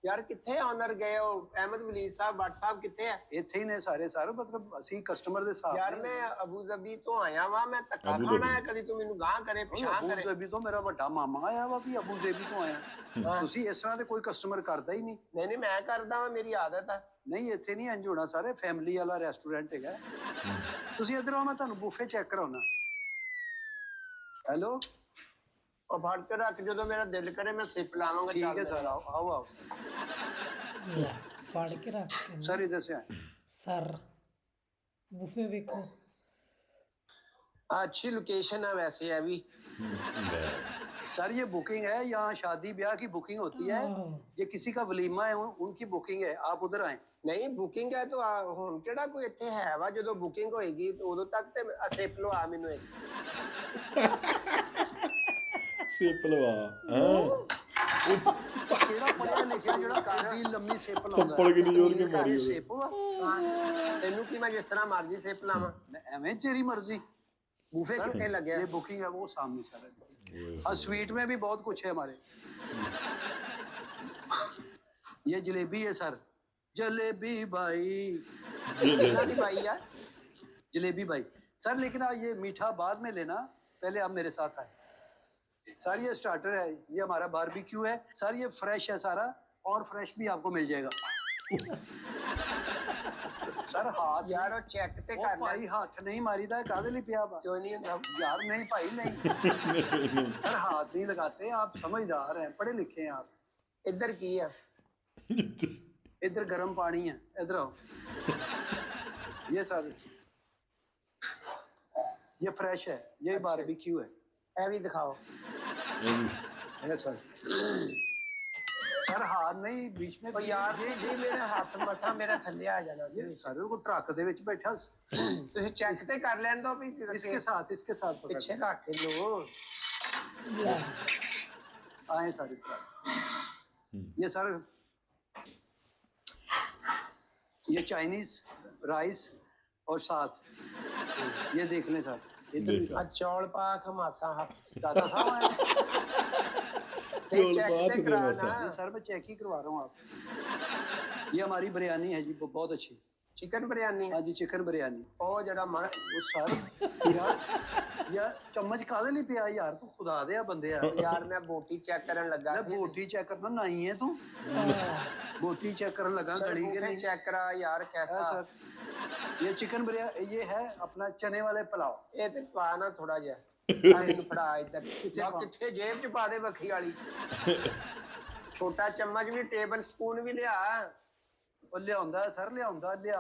यार। किथे ऑनर गए हो? अहमद वलीद साहब भट्ट साहब किथे है? ਇੱਥੇ ਹੀ ਨੇ ਸਾਰੇ ਸਰ, ਮਤਲਬ ਅਸੀਂ ਕਸਟਮਰ ਦੇ ਸਾਥ यार मैं अबू धाबी तो आया वा, मैं धक्का अबू खाना धाबी। है, कदी तू मेनू गां करे पिछां ਅਬੂ करे। ਜ਼ੇਬੀ ਤੋਂ ਮੇਰਾ ਵੱਡਾ ਮਾਮਾ ਆਇਆ ਵਾ ਵੀ ਅਬੂ ਜ਼ੇਬੀ ਤੋਂ ਆਇਆ। ਤੁਸੀਂ ਇਸ ਤਰ੍ਹਾਂ ਦੇ ਕੋਈ ਕਸਟਮਰ ਕਰਦਾ ਹੀ ਨਹੀਂ। नहीं नहीं मैं करदा वा, मेरी आदत है। ਨਹੀਂ ਇੱਥੇ ਨਹੀਂ ਇੰਜ ਹੋਣਾ, ਸਾਰੇ ਫੈਮਿਲੀ ਵਾਲਾ ਰੈਸਟੋਰੈਂਟ ਹੈਗਾ। ਤੁਸੀਂ ਇੱਧਰ ਆਓ, ਮੈਂ ਤੁਹਾਨੂੰ ਬੂਫੇ ਚੈੱਕ ਕਰਾਉਣਾ। ਹੈਲੋ और फट के रख, जो मेरा दिल करे मैं सिप लावांगा। ठीक है सर, आओ आओ आओ ਲੈ ਫੜ ਕੇ ਰੱਖ ਕੇ सर इधर से आए। ਸਰ ਬੂਫੇ ਵੇਖੋ। अच्छी लोकेशन है वैसे है भी। सर ये बुकिंग है, यहाँ शादी ब्याह की बुकिंग होती है। ਆਹੋ ये किसी का वलीमा है, उनकी बुकिंग है, आप उधर आए। ਨਹੀਂ ਬੁਕਿੰਗ ਹੈ ਤਾਂ ਹੁਣ ਕਿਹੜਾ ਕੋਈ ਇੱਥੇ ਹੈ ਵਾ? ਜਦੋਂ ਬੁਕਿੰਗ ਹੋਏਗੀ ਤੇ ਉਦੋਂ ਤੱਕ ਤੇ ਸਿਪ ਲਵਾ ਮੈਨੂੰ ਇੱਕ। ਸਿਪ ਲਵਾ ਕਿਹੜਾ ਪੜਿਆ ਲਿਖਿਆ ਜਿਹੜਾ ਕਾਦੀ ਲੰਮੀ ਸਿਪ ਲਾਉਂਦਾ? ਥੱਪੜ ਕਿੰਨੀ ਜ਼ੋਰ ਕੇ ਮਾਰੀ ਉਹਦੇ। ਸਿਪ ਵਾ ਤੈਨੂੰ ਕੀ, ਮੈਂ ਜਿਸ ਤਰ੍ਹਾਂ ਮਰਜ਼ੀ ਸਿਪ ਲਾਵਾਂ? ਐਵੇਂ ਤੇਰੀ ਮਰਜ਼ੀ। ਬੂਫੇ ਕਿੱਥੇ ਲੱਗਿਆ? ये बुकिंग है वो सामने सर है। हाँ स्वीट में भी बहुत कुछ है हमारे। ये जलेबी है सर, जलेबी भाई। कितना दी भाई यार? जलेबी भाई सर, लेकिन आप ये मीठा बाद में लेना, पहले आप मेरे साथ आए सर। ये स्टार्टर है, ये हमारा बारबेक्यू है सर, ये फ्रेश है सारा, और फ्रेश भी आपको मिल जाएगा सर। हाथ यार ਉਹ ਚੈੱਕ ਤੇ ਉਹ ਕਰ ਲੈ। ਭਾਈ ਹੱਥ ਨਹੀਂ ਮਾਰੀਦਾ, ਕਾਹਦੇ ਲਈ ਪਿਆ ਵਾ? ਕਿਉਂ ਨਹੀਂ ਹੁੰਦਾ? यार नहीं भाई नहीं सर, हाथ नहीं लगाते, आप समझदार हैं, पढ़े लिखे हैं आप। ਇੱਧਰ ਕੀ ਆ? इधर गर्म पानी है, इधर आओ। ये सर, ये फ्रेश है, ये बारबेक्यू है। ਇਹ ਵੀ ਦਿਖਾਓ। ये सर, सर हाथ नहीं बीच में। ਉਹ ਯਾਰ ਜੀ ਮੇਰੇ ਹੱਥ ਮਸਾ ਮੇਰਾ ਥੱਲੇ ਆ ਜਾਣਾ ਸੀ। ये सर को ट्रक दे विच बैठा ਤੁਸੀਂ ਚੈੱਕ ਤੇ ਕਰ ਲੈਣ ਦੋ ਵੀ इसके साथ पकड़। ਪਿੱਛੇ ਰੱਖ ਲਓ। आए सर, ये सर, ये चाइनीज राइस और साथ ये देख लें सर। इधर भी ਆ ਚੌਲ ਪਾ ਖਮਾਸਾ ਹੱਥ दादा साहब आए। ਤੇ ਚੈੱਕ ਤੇ ਕਰਾਣਾ। जी सर मैं चेक ही करवा रहा हूँ आप। ये हमारी बिरयानी है जी, बहुत अच्छी। ਚਿਕਨ ਬਿਰਿਆਨੀ। हाँ जी चिकन बिरयानी। ਉਹ ਜਿਹੜਾ ਮਣ वो सर यार चम्मच कादे लिए पिया यार, तू खुदा दे बंदे यार। ਯਾਰ ਮੈਂ ਬੋਟੀ ਚੈੱਕ ਕਰਨ ਲੱਗਾ मैं ਸੀ। बोटी चेक करना नहीं है तू, बोटी चेक करने लगा गली के नहीं। ਚੈੱਕ ਕਰਾ ਯਾਰ है ਕੈਸਾ। सर ये चिकन बिरयानी, ये है अपना चने वाले पुलाव। ਇਹ ਤੇ ਪਾ ਨਾ ਥੋੜਾ ਜਿਹਾ। ਆ ਮੈਨੂੰ ਫੜਾ ਇੱਧਰ। ਜਾਂ ਕਿੱਥੇ ਜੇਬ ਚ ਪਾ ਦੇ ਵੱਖੀ ਵਾਲੀ ਚ। ਛੋਟਾ ਚਮਚ ਵੀ ਟੇਬਲ ਸਪੂਨ ਵੀ ਲਿਆ। ਉਹ ਲਿਆਉਂਦਾ ਸਰ, ਲਿਆਉਂਦਾ ਲਿਆ।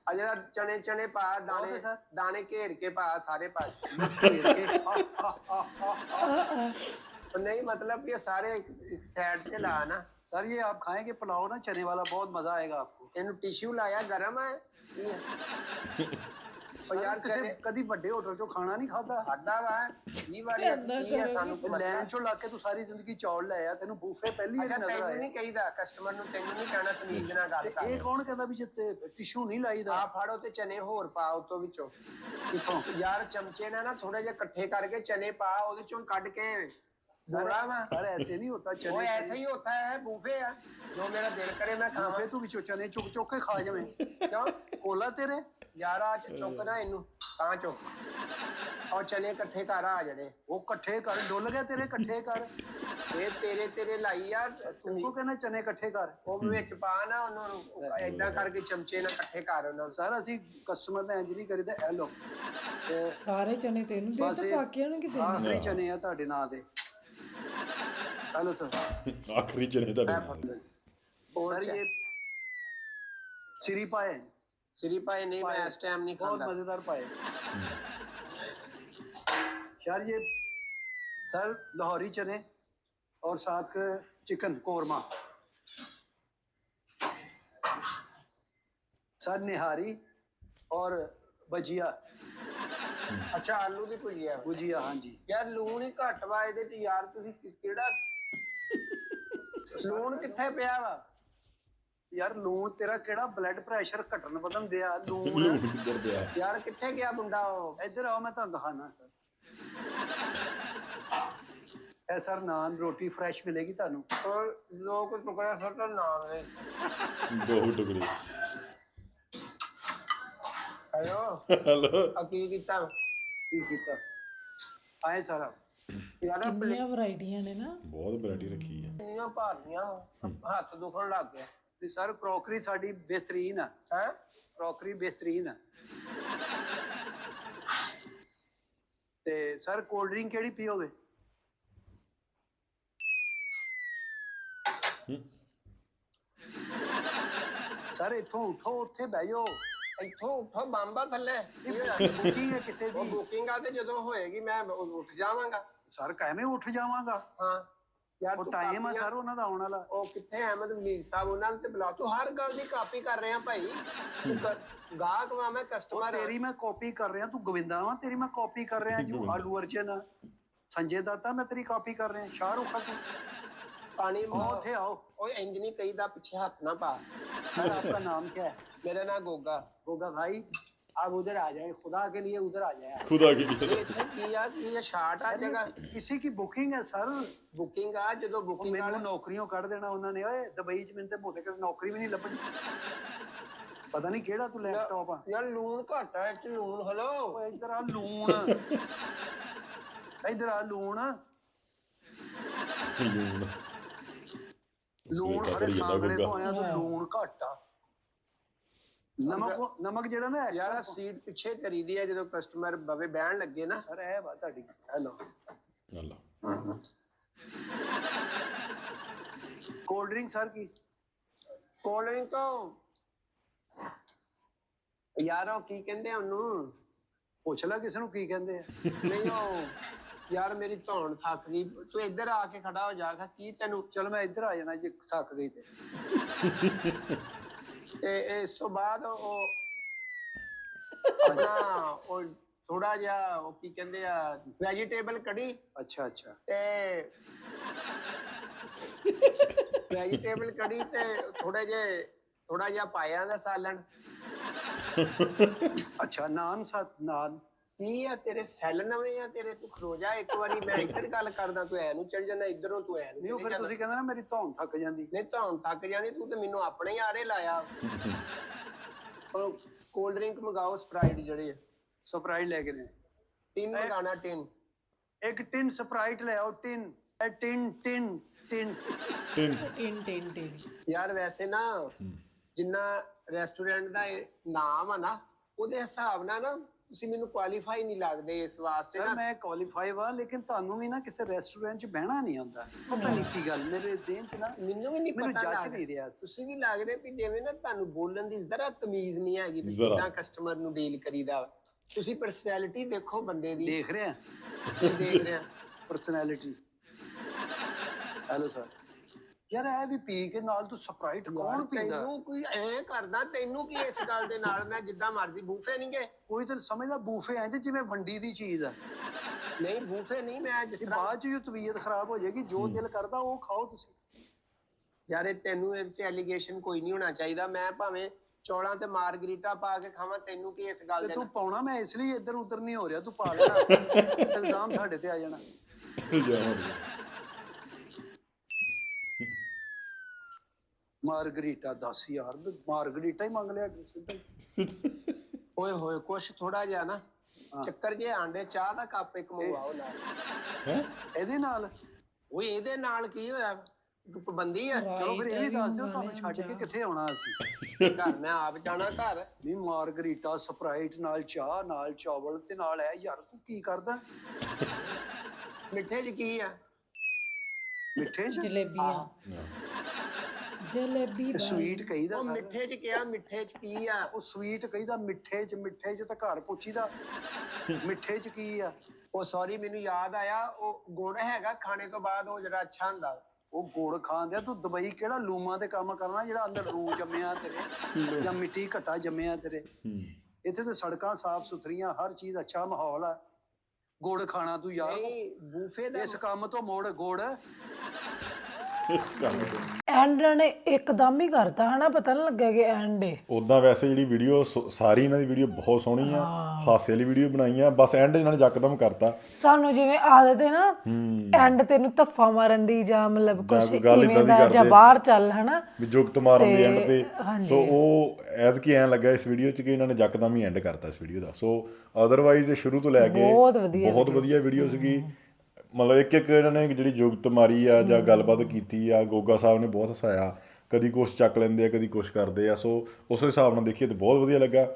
ਆ ਜਿਹੜਾ ਚਣੇ ਪਾ ਦਾਣੇ ਸਰ। ਦਾਣੇ ਘੇਰ ਕੇ ਪਾ ਸਾਰੇ ਪਾਸੇ। घेर के ਉਹ ਨਹੀਂ ਮਤਲਬ ਕਿ ਇਹ ਸਾਰੇ ਇੱਕ ਸਾਈਡ ਤੇ ਲਾ ਨਾ। सर ये आप खाएंगे पुलाव ना चने वाला, बहुत मजा आएगा आपको। ਇਹਨੂੰ ਟਿਸ਼ੂ ਲਾਇਆ ਗਰਮ ਹੈ। ਉਹ ਯਾਰ ਚਨੇ कदी ਵੱਡੇ ਹੋਟਲ ਚੋਂ ਖਾਣਾ ਨਹੀਂ ਖਾਦਾ। ਖਾਦਾ ਵਾ 20 ਵਾਰੀ ਅਸੀਂ ਕੀ ਹੈ ਸਾਨੂੰ ਲੈਣ ਚੋਂ ਲਾ ਕੇ ਤੂੰ ਸਾਰੀ ਜ਼ਿੰਦਗੀ ਚੌਲ ਲੈ ਆ, ਤੈਨੂੰ ਬੂਫੇ ਪਹਿਲੀ ਵਾਰੀ ਅੱਛਾ ਨਜ਼ਰ ਤੈਨੂੰ ਆਇਆ। ਨਹੀਂ ਕਹੀਦਾ ਕਸਟਮਰ ਨੂੰ, ਤੈਨੂੰ ਨਹੀਂ ਕਹਿਣਾ ਤਮੀਜ਼ ਨਾਲ ਗੱਲ ਕਰ। ਇਹ ਕੌਣ ਕਹਿੰਦਾ ਵੀ ਜਿੱਤੇ ਟਿਸ਼ੂ ਨਹੀਂ ਲਾਈਦਾ? ਆ ਫੜੋ ਤੇ ਚਨੇ ਹੋਰ ਪਾ ਉਤੋਂ ਵਿੱਚੋਂ। ਕਿੱਥੋਂ? ਯਾਰ ਚਮਚੇ ਨਾਲ ਨਾ ਥੋੜੇ ਜਿਹਾ ਇਕੱਠੇ ਕਰਕੇ ਚਨੇ ਪਾ, ਉਹਦੇ ਚੋਂ ਕੱਢ ਕੇ ਬੋਲਾ ਵਾ। सर ऐसे नहीं होता, वो चने ऐसे ही होता है, बूफे है जो मेरा दिल करे मैं खावा। ਬੂਫੇ ਤੂੰ ਵਿੱਚੋਂ ਚਨੇ ਚੁੱਕ ਚੁੱਕ ਕੇ ਖਾ ਜਾਵੇਂ। क्यों ਕੋਲਾ ਤੇਰੇ यार आज चुक ना इनू ਤਾਂ ਚੁੱਕ। और चने इकट्ठे कर आ जड़े ਉਹ ਇਕੱਠੇ ਕਰ, ਡੁੱਲ ਗਿਆ ਤੇਰੇ, ਇਕੱਠੇ ਕਰ। ਇਹ ਤੇਰੇ ਲਾਈ ਯਾਰ ਤੂੰ ਕੋ ਕਹਿੰਦਾ ਚਨੇ ਇਕੱਠੇ ਕਰ? ਉਹ ਵਿੱਚ ਪਾ ਨਾ ਉਹਨਾਂ ਨੂੰ ਏਦਾਂ ਕਰਕੇ ਚਮਚੇ ਨਾਲ ਇਕੱਠੇ ਕਰ ਉਹਨਾਂ ਨੂੰ। ਸਰ ਅਸੀਂ ਕਸਟਮਰ ਨੇ ਇੰਜ ਨਹੀਂ ਕਰੀਦਾ। ਇਹ ਲੋ ਸਾਰੇ ਚਨੇ ਤੈਨੂੰ ਦੇ ਬਸ ਤਾਂ ਇਹ ਬਾਕੀਆਂ ਨੂੰ ਕਿਤੇ ਆਖਰੀ ਚਨੇ ਆ ਤੁਹਾਡੇ ਨਾਂ ਦੇ। हेलो सर, ਆਖਰੀ ਚਨੇ ਤੁਹਾਡੇ ਨਾਲ। सर ये सिरी पाए हैं, ਸ੍ਰੀ ਭਾਈ ਨਹੀਂ ਮੈਂ ਇਸ ਟਾਈਮ नहीं बहुत खाता। मजेदार पाए। यार ये सर लाहौरी चने और साथ का चिकन कोरमा, सर निहारी और भजिया। ਅੱਛਾ ਆਲੂ ਦੀ ਭੁਜੀਆ। भुजिया हाँ जी। ਯਾਰ ਲੂਣ ਹੀ ਘੱਟ ਵਾ ਇਹਦੇ ਚ ਯਾਰ। ਤੁਸੀਂ ਕਿਹੜਾ ਲੂਣ ਕਿੱਥੇ ਪਿਆ ਵਾ? यार लून तेरा केड़ा ब्लड प्रेशर घटन वधन दिया लून। ਕਿੱਧਰ ਪਿਆ? ਯਾਰ ਕਿੱਥੇ ਗਿਆ ਮੁੰਡਾ ਉਹ? इधर आओ मैं तुहानू दिखाना सर। ए सर नान रोटी फ्रेश मिलेगी तुहानू। और लोग टुकड़ा सटन ना ले। ਦੋ ਟੁਕੜੇ। हेलो ਹੈਲੋ ਆ ਕੀ ਕੀਤਾ? की कीता आए सारा ਯਾਰ ਕਿੰਨੀਆਂ ਵੈਰਾਈਟੀਆਂ ਨੇ ਨਾ। ਬਹੁਤ ਵੈਰਾਈਟੀ ਰੱਖੀ ਹੈ। ਪਲੇਟਾਂ ਭਾਰੀਆਂ ਹੱਥ ਦੁਖਣ ਲੱਗ ਗਿਆ भी सर क्रॉकरी साडी बेहतरीन है, ਹੈ। क्रॉकरी बेहतरीन है। ते सर कोल्ड ड्रिंक केड़ी पियोगे? सर इथों उठो, उत्थे बह जाओ। ਇੱਥੋਂ ਉੱਠੋ ਬੰਬਾ ਥੱਲੇ। बुकिंग है किसी ਉਹ दी? ਬੁਕਿੰਗ ਆ ਤੇ ਜਦੋਂ ਹੋਏਗੀ ਮੈਂ ਉੱਠ ਜਾਵਾਂਗਾ। सर कैਵੇਂ उठ जावांगा? ਹਾਂ ਯਾਰ ਉਹ ਤੂੰ ਟਾਈਮ ਆ ਕਾਪੀਆਂ- ਸਰ ਉਹਨਾਂ ਦਾ ਆਉਣ ਵਾਲਾ। ਉਹ ਕਿੱਥੇ ਅਹਿਮਦ ਵਲੀਦ ਸਾਹਿਬ ਉਹਨਾਂ ਨੂੰ ਤੇ ਬੁਲਾ। ਤੂੰ ਹਰ ਗੱਲ ਦੀ ਕਾਪੀ ਕਰ ਰਿਹਾ ਭਾਈ। ਤੂੰ ਗਾਹਕ ਵਾ ਮੈਂ ਉਹ ਕਸਟਮਰ। ਤੇਰੀ ਮੈਂ ਕਾਪੀ ਕਰ ਰਿਹਾ, ਤੂੰ ਗੋਵਿੰਦਾ ਵਾ, ਤੇਰੀ ਮੈਂ ਕਾਪੀ ਕਰ ਰਿਹਾ। ਜੋ ਆਲੂ ਅਰਜਨ ਸੰਜੇ ਦੱਤਾ, ਮੈਂ ਤੇਰੀ ਕਾਪੀ ਕਰ ਰਿਹਾ। ਸ਼ਾਹਰੁਖ ਖਾਨ ਪਾਣੀ ਉੱਥੇ आओ। ਉਹ ਇੰਜ ਨਹੀਂ ਕਹੀਦਾ, ਪਿੱਛੇ ਹੱਥ ਨਾ ਪਾ। सर आपका नाम क्या है? ਮੇਰਾ ਨਾਂ ਗੋਗਾ। होगा भाई अब उधर आ जाए, खुदा के लिए उधर आ जाए। खुदा की ये इत्थे की आ कि ये शार्ट आ जगह ਕਿਸੇ ਕੀ ਬੁਕਿੰਗ ਹੈ ਸਰ बुकिंग आ जो बुकिंग ਮੈਨੂੰ ਨੌਕਰੀਆਂ ਕੱਢ ਦੇਣਾ ਉਹਨਾਂ ਨੇ ਓਏ ਦੁਬਈ ਚ ਮੈਨੂੰ ਤੇ ਭੋਤੇ ਕਿ ਨੌਕਰੀ ਵੀ ਨਹੀਂ ਲੱਭਣੀ ਪਤਾ ਨਹੀਂ ਕਿਹੜਾ ਤੂੰ ਲੈਪਟਾਪ ਆ यार लून घट है इत्थे लून हेलो ਓਏ ਇੱਧਰ ਆ ਲੂਣ ਇੱਧਰ ਆ ਲੂਣ ਲੂਣ ਹਰੇ ਸਾਂਗੜੇ ਤੋਂ ਆਇਆ ਤੂੰ ਲੂਣ ਘੱਟ ਆ ਨਮਕ ਜਿਹੜਾ ਨਾ यार सीट पीछे करी दी है जो कस्टमर बवे बहन लगे ना ਸਰ ਇਹ ਵਾ ਤੁਹਾਡੀ ਹੈਲੋ ਅੱਲਾ ਕੋਲਡ ਡਰਿੰਕ ਸਰ ਕੀ कोल्ड ड्रिंक तो यार ਉਹ ਕੀ ਕਹਿੰਦੇ ਆ ਉਹਨੂੰ ਪੁੱਛ ਲੈ ਕਿਸੇ ਨੂੰ ਕੀ ਕਹਿੰਦੇ ਆ ਨਹੀਂ ਉਹ ਯਾਰ ਮੇਰੀ ਧੌਣ ਥੱਕ ਗਈ ਤੂੰ ਇੱਧਰ ਆ ਕੇ ਖੜਾ ਹੋ ਜਾ ਕੀ ਤੈਨੂੰ ਚਲ ਮੈਂ ਇੱਧਰ ਆ ਜਾਣਾ ਜੇ ਥੱਕ ਗਈ ਤੇ ਤੇ ਇਸ ਤੋਂ ਬਾਅਦ ਉਹ ਨਾ ਉਹ ਥੋੜਾ ਜਿਹਾ ਉਹ ਕੀ ਕਹਿੰਦੇ ਆ ਵੈਜੀਟੇਬਲ ਕੜੀ ਅੱਛਾ ਅੱਛਾ ਤੇ ਵੈਜੀਟੇਬਲ ਕੜੀ ਤੇ ਥੋੜਾ ਜਿਹਾ ਪਾਇਆ ਦਾ ਸਾਲਣ ਅੱਛਾ ਨਾਨ ਸਾਥ ਨਾਨ ਕੀ ਆ ਤੇਰੇ ਸੈੱਲ ਨਵੇਂ ਆ ਤੇਰੇ ਤੂੰ ਖਲੋ ਜਾ ਇੱਕ ਵਾਰੀ ਮੈਂ ਇੱਧਰ ਗੱਲ ਕਰਦਾ ਤੂੰ ਐ ਨੂੰ ਚੱਲ ਜਾਣਾ ਇੱਧਰੋਂ ਤੂੰ ਐ ਨਹੀਂ ਉਹ ਫਿਰ ਤੁਸੀਂ ਕਹਿੰਦੇ ਨਾ ਮੇਰੀ ਧੌਣ ਥੱਕ ਜਾਂਦੀ ਨਹੀਂ ਧੌਣ ਥੱਕ ਜਾਂਦੀ ਤੂੰ ਤੇ ਮੈਨੂੰ ਆਪਣੇ ਹੀ ਆਰੇ ਲਾਇਆ ਉਹ ਕੋਲਡ ਡਰਿੰਕ ਮੰਗਾਓ ਸਪਰਾਈਟ ਜਿਹੜੇ ਆ ਸਪਰਾਈਟ ਲੈ ਕੇ ਦੇ ਤਿੰਨ ਮੰਗਾਣਾ ਤਿੰਨ ਇੱਕ ਟਿਨ ਸਪਰਾਈਟ ਲੈ ਆਓ ਟਿਨ ਯਾਰ ਵੈਸੇ ਨਾ ਜਿੰਨਾ ਰੈਸਟੋਰੈਂਟ ਦਾ ਨਾਮ ਆ ਨਾ ਉਹਦੇ ਹਿਸਾਬ ਨਾਲ ਨਾ ਤੁਸੀਂ ਮੈਨੂੰ ਕੁਆਲੀਫਾਈ ਨਹੀਂ ਲੱਗਦੇ ਇਸ ਵਾਸਤੇ ਸਰ ਨਾ ਮੈਂ ਕੁਆਲੀਫਾਈ ਵਾ ਲੇਕਿਨ ਤੁਹਾਨੂੰ ਵੀ ਨਾ ਕਿਸੇ ਰੈਸਟੋਰੈਂਟ 'ਚ ਬਹਿਣਾ ਨਹੀਂ ਆਉਂਦਾ ਪਤਾ ਨਹੀਂ ਕੀ ਗੱਲ ਮੇਰੇ ਦੇਨ 'ਚ ਨਾ ਮੈਨੂੰ ਵੀ ਨਹੀਂ ਮੈਨੂੰ ਪਤਾ ਜੱਜ ਨਹੀਂ ਰਿਹਾ ਤੁਸੀਂ ਵੀ ਲੱਗ ਰਹੇ ਵੀ ਜਿਵੇਂ ਨਾ ਤੁਹਾਨੂੰ ਬੋਲਣ ਦੀ ਜ਼ਰਾ ਤਮੀਜ਼ ਨਹੀਂ ਹੈਗੀ ਵੀ ਜ਼ਰਾ। ਕਿੱਦਾਂ ਕਸਟਮਰ ਨੂੰ ਡੀਲ ਕਰੀਦਾ ਵਾ। ਤੁਸੀਂ ਪਰਸਨੈਲਿਟੀ ਦੇਖੋ ਬੰਦੇ ਦੀ ਦੇਖ ਰਹੇ ਆ ਕੀ ਦੇਖ ਰਹੇ ਆ ਪਰਸਨੈਲਿਟੀ ਹੈਲੋ ਸਰ ਯਾਰ ਇਹ ਵੀ ਪੀ ਕੇ ਨਾਲ ਤੂੰ ਸਪਰਾਈਟ ਕੌਣ ਪੀਂਦਾ ਤੈਨੂੰ ਕੋਈ ਐ ਕਰਦਾ ਤੈਨੂੰ ਕੀ ਇਸ ਗੱਲ ਦੇ ਨਾਲ ਮੈਂ ਜਿੱਦਾਂ ਮਰਜ਼ੀ ਬੂਫੇ ਨਹੀਂ ਗਏ ਕੋਈ ਤਾਂ ਸਮਝਦਾ ਬੂਫੇ ਐਂ ਤੇ ਜਿਵੇਂ ਵੰਡੀ ਦੀ ਚੀਜ਼ ਆ ਨਹੀਂ ਬੂਫੇ ਨਹੀਂ ਮੈਂ ਜਿਸ ਤੇ ਤਰ੍ਹਾਂ ਬਾਅਦ 'ਚ ਜੋ ਤਬੀਅਤ ਖਰਾਬ ਹੋ ਜਾਏਗੀ ਜੋ ਦਿਲ ਕਰਦਾ ਉਹ ਖਾਓ ਤੁਸੀਂ ਯਾਰ ਇਹ ਤੈਨੂੰ ਇਹ ਚ ਐਲੀਗੇਸ਼ਨ ਕੋਈ ਨਹੀਂ ਹੋਣਾ ਚਾਹੀਦਾ ਮੈਂ ਭਾਵੇਂ ਚੌਲਾਂ ਤੇ ਮਾਰਗਰੀਟਾ ਪਾ ਕੇ ਖਾਵਾਂ ਤੈਨੂੰ ਕੀ ਇਸ ਗੱਲ ਤੇ ਦੇ ਤੂੰ ਪਾਉਣਾ ਮੈਂ ਇਸ ਲਈ ਇੱਧਰ ਉੱਧਰ ਨਹੀਂ ਹੋ ਰਿਹਾ ਤੂੰ ਪਾ ਲੈਣਾ ਇਲਜ਼ਾਮ ਸਾਡੇ ਤੇ ਆ ਜਾਣਾ ਮਾਰਗਰੀਟਾ 10,000 ਮਾਰਗਰੀਟਾ ਹੀ ਮੰਗ ਲਿਆ ਸਿੱਧਾ ਹੀ। ਓਏ ਹੋਏ ਕੁਛ ਥੋੜਾ ਜਿਹਾ ਨਾ ਚੱਕਰ ਜੇ ਆਂਡੇ ਚਾਹ ਦਾ ਕੱਪ ਇੱਕ ਮੰਗਵਾਓ ਨਾਲ ਇਹਦੇ ਨਾਲ ਓਏ ਇਹਦੇ ਨਾਲ ਕੀ ਹੋਇਆ ਕੋਈ ਪਾਬੰਦੀ ਆ ਚਲੋ ਫਿਰ ਇਹ ਵੀ ਦੱਸ ਦਿਓ ਤੁਹਾਨੂੰ ਛੱਡ ਕੇ ਕਿੱਥੇ ਆਉਣਾ ਅਸੀਂ ਘਰ ਮੈਂ ਆਪ ਜਾਣਾ ਘਰ ਨਹੀਂ ਮਾਰਗਰੀਟਾ ਸਪਰਾਈਟ ਨਾਲ ਚਾਹ ਨਾਲ ਚਾਵਲ ਤੇ ਨਾਲ ਹੈ ਯਾਰ ਤੂੰ ਕੀ ਕਰਦਾ ਮਿੱਠੇ 'ਚ ਕੀ ਆ ਮਿੱਠੇ 'ਚ ਜਲੇਬੀਆਂ ਜਲੇਬੀ ਸਵੀਟ ਕਹੀਦਾ ਉਹ ਸਰ ਮਿੱਠੇ 'ਚ ਕਿਹਾ ਮਿੱਠੇ 'ਚ ਕੀ ਆ ਉਹ ਸਵੀਟ ਕਹੀਦਾ ਮਿੱਠੇ 'ਚ ਤਾਂ ਘਰ ਪੁੱਛੀਦਾ ਮਿੱਠੇ 'ਚ ਕੀ ਆ ਉਹ ਸੌਰੀ ਮੈਨੂੰ ਯਾਦ ਆਇਆ ਉਹ ਗੁੜ ਹੈਗਾ ਖਾਣੇ ਤੋਂ ਬਾਅਦ ਉਹ ਜਿਹੜਾ ਅੱਛਾ ਹੁੰਦਾ ਉਹ ਗੁੜ ਖਾਂਦਿਆ ਤੂੰ ਦੁਬਈ ਕਿਹੜਾ ਲੂਮਾਂ ਤੇ ਕੰਮ ਕਰਨਾ ਜਿਹੜਾ ਅੰਦਰ ਰੂ ਜੰਮਿਆ ਤੇਰੇ ਜਾਂ ਮਿੱਟੀ ਘਟਾ ਜੰਮਿਆ ਤੇਰੇ ਇੱਥੇ ਤੇ ਸੜਕਾਂ ਸਾਫ਼ ਸੁਥਰੀਆਂ ਹਰ ਚੀਜ਼ ਅੱਛਾ ਮਾਹੌਲ ਆ ਗੁੜ ਖਾਣਾ ਤੂੰ ਯਾਰ ਨਹੀਂ ਬੂਫੇ ਦਾ ਇਸ ਕੰਮ ਤੋਂ ਮੋੜ ਗੁੜ ਐਂਡ ਨੇ ਇੱਕਦਮ ਹੀ ਕਰਤਾ ਹਨਾ ਪਤਾ ਨਹੀਂ ਲੱਗਿਆ ਕਿ ਐਂਡ ਏ ਉਦਾਂ ਵੈਸੇ ਜਿਹੜੀ ਵੀਡੀਓ ਸਾਰੀ ਇਹਨਾਂ ਦੀ ਵੀਡੀਓ ਬਹੁਤ ਸੋਹਣੀ ਆ ਹਾਸੇ ਵਾਲੀ ਵੀਡੀਓ ਬਣਾਈ ਆ ਬਸ ਐਂਡ ਇਹਨਾਂ ਨੇ ਯਕਦਮ ਕਰਤਾ ਸਾਨੂੰ ਜਿਵੇਂ ਆਦਤ ਹੈ ਨਾ ਐਂਡ ਤੈਨੂੰ ਧੱਫਾ ਮਾਰਨ ਦੀ ਜਾਂ ਮਤਲਬ ਕੁਝ ਗੱਲ ਇਵੇਂ ਏਦਾਂ ਦੀ ਦਾ ਜਾਂ ਕਰਦੇ। ਬਾਹਰ ਚੱਲ ਹਨਾ ਵੀ ਜੁਗਤ ਮਾਰਨ ਦੀ ਐਂਡ ਤੇ ਹਾਂਜੀ। ਸੋ ਉਹ ਐਤਕੀ ਐਂ ਲੱਗਾ ਇਸ ਵੀਡੀਓ 'ਚ ਕਿ ਇਹਨਾਂ ਨੇ ਯਕਦਮ ਹੀ ਐਂਡ ਕਰਤਾ ਇਸ ਵੀਡੀਓ ਦਾ ਸੋ ਅਦਰਵਾਈਜ਼ ਸ਼ੁਰੂ ਤੋਂ ਲੈ ਕੇ ਬਹੁਤ ਵਧੀਆ ਵੀਡੀਓ ਸੀਗੀ ਮਤਲਬ ਇੱਕ ਇਹਨਾਂ ਨੇ ਜਿਹੜੀ ਜੁਗਤ ਮਾਰੀ ਆ ਜਾਂ ਗੱਲਬਾਤ ਕੀਤੀ ਆ ਗੋਗਾ ਸਾਹਿਬ ਨੇ ਬਹੁਤ ਹਸਾਇਆ ਕਦੀ ਕੁਛ ਚੱਕ ਲੈਂਦੇ ਆ ਕਦੀ ਕੁਛ ਕਰਦੇ ਆ ਸੋ ਉਸ ਹਿਸਾਬ ਨਾਲ ਦੇਖੀਏ ਤਾਂ ਬਹੁਤ ਵਧੀਆ ਲੱਗਾ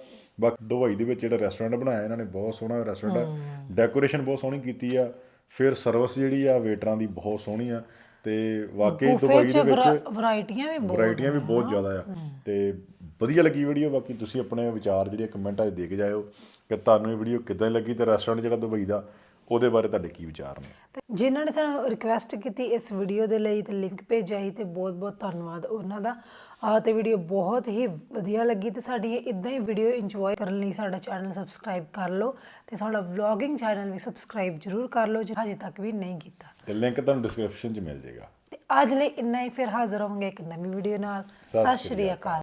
ਬਾਕੀ ਦੁਬਈ ਦੇ ਵਿੱਚ ਜਿਹੜਾ ਰੈਸਟੋਰੈਂਟ ਬਣਾਇਆ ਇਹਨਾਂ ਨੇ ਬਹੁਤ ਸੋਹਣਾ ਰੈਸਟੋਰੈਂਟ ਆ ਡੈਕੋਰੇਸ਼ਨ ਬਹੁਤ ਸੋਹਣੀ ਕੀਤੀ ਆ ਫਿਰ ਸਰਵਿਸ ਜਿਹੜੀ ਆ ਵੇਟਰਾਂ ਦੀ ਬਹੁਤ ਸੋਹਣੀ ਆ ਤੇ ਵਾਕਈ ਦੁਬਈ ਦੇ ਵਿੱਚ ਵੈਰਾਈਟੀਆਂ ਵੀ ਬਹੁਤ ਜ਼ਿਆਦਾ ਆ ਤੇ ਵਧੀਆ ਲੱਗੀ ਵੀਡੀਓ ਬਾਕੀ ਤੁਸੀਂ ਆਪਣੇ ਵਿਚਾਰ ਜਿਹੜੇ ਕਮੈਂਟਾਂ 'ਚ ਦੇ ਕੇ ਜਾਇਓ ਕਿ ਤੁਹਾਨੂੰ ਇਹ ਵੀਡੀਓ ਕਿੱਦਾਂ ਲੱਗੀ ਤੇ ਰੈਸਟੋਰੈਂਟ ਜਿਹੜਾ ਦੁਬਈ ਦਾ ਉਹਦੇ ਬਾਰੇ ਤੁਹਾਡੇ ਕੀ ਵਿਚਾਰ ਨੇ ਜਿਨ੍ਹਾਂ ਨੇ ਸਾਨੂੰ ਰਿਕੁਐਸਟ ਕੀਤੀ ਇਸ ਵੀਡੀਓ ਦੇ ਲਈ ਤੇ ਲਿੰਕ ਭੇਜਿਆ ਸੀ ਤੇ ਬਹੁਤ ਬਹੁਤ ਧੰਨਵਾਦ ਉਹਨਾਂ ਦਾ ਤੇ ਵੀਡੀਓ ਬਹੁਤ ਹੀ ਵਧੀਆ ਲੱਗੀ ਤੇ ਸਾਡੀ ਇਦਾਂ ਹੀ ਵੀਡੀਓ ਇੰਜੋਏ ਕਰਨ ਲਈ ਸਾਡਾ ਚੈਨਲ ਸਬਸਕ੍ਰਾਈਬ ਕਰ ਲਓ ਤੇ ਸਾਡਾ ਵਲੌਗਿੰਗ ਚੈਨਲ ਵੀ ਸਬਸਕ੍ਰਾਈਬ ਜ਼ਰੂਰ ਕਰ ਲਓ ਜੇ ਹਜੇ ਤੱਕ ਵੀ ਨਹੀਂ ਕੀਤਾ ਤੇ ਲਿੰਕ ਤੁਹਾਨੂੰ ਡਿਸਕ੍ਰਿਪਸ਼ਨ 'ਚ ਮਿਲ ਜਾਏਗਾ ਤੇ ਅੱਜ ਲਈ ਇੰਨਾ ਹੀ ਫਿਰ ਹਾਜ਼ਰ ਹੋਵਾਂਗੇ ਇੱਕ ਨਵੀਂ ਵੀਡੀਓ ਨਾਲ ਸਤਿ ਸ਼੍ਰੀ ਅਕਾਲ